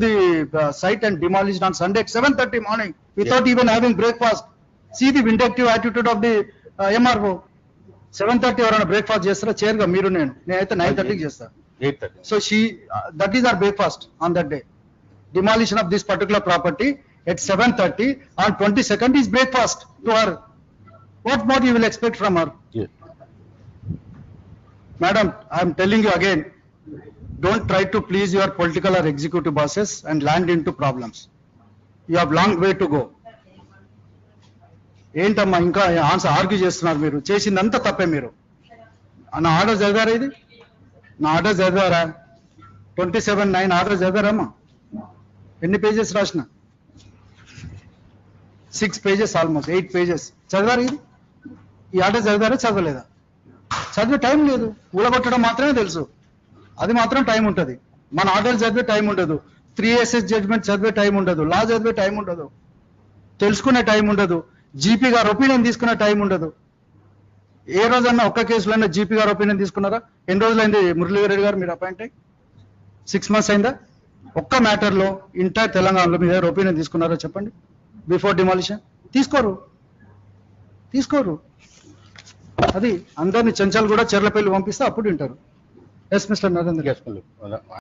the site and demolished on Sunday at 7:30 morning without even having breakfast. See the vindictive attitude of the MRO. 7:30 ఎవరైనా breakfast చేస్తారా? చైర్గా మీరు నేనైతే 9:30కి చేస్తా. 8:30. So that is our breakfast on that day. Demolition of this particular property at 7:30 on 22nd is breakfast to her. What more you will expect from her? Yes. Madam, I am telling you again, don't try to please your political or executive bosses and land into problems. You have long way to go. ఏంటమ్మా ఇంకా answer argue చేస్తున్నారు మీరు? చేసిందంతా తప్పే. మీరు నా order చదివారా? ఇది నా ఆర్డర్ చదివారా? 27/9 ఆర్డర్ చదివారమ్మా? ఎన్ని పేజెస్ రాసిన? 6 pages, ఆల్మోస్ట్ 8 pages చదివారు. ఇది ఈ ఆర్డర్ చదివారా? చదవలేదా? చదివే టైం లేదు. ఊడగొట్టడం మాత్రమే తెలుసు. అది మాత్రం టైం ఉంటుంది. మన ఆర్డర్ చదివే టైం ఉండదు. 3SS జడ్జ్మెంట్ చదివే టైం ఉండదు. లా చదివే టైం ఉండదు. తెలుసుకునే టైం ఉండదు. జీపీ గారు ఒపీనియన్ తీసుకునే టైం ఉండదు. ఏ రోజన్నా ఒక్క కేసులో జీపీ గారు ఒపీనియన్ తీసుకున్నారా? ఎన్ని రోజులైంది మురళీధర్ గారు మీరు అపాయింట్ అయ్యి? 6 months అయిందా? ఒక్క మ్యాటర్లో ఇంటర్ తెలంగాణలో మీ దగ్గర ఒపీనియన్ తీసుకున్నారా చెప్పండి? బిఫోర్ డిమాలిషన్ తీసుకోరు. అది అందరినీ చెంచాలు కూడా చెర్లపల్లి పంపిస్తే అప్పుడు వింటారు. Yes mister Narendra.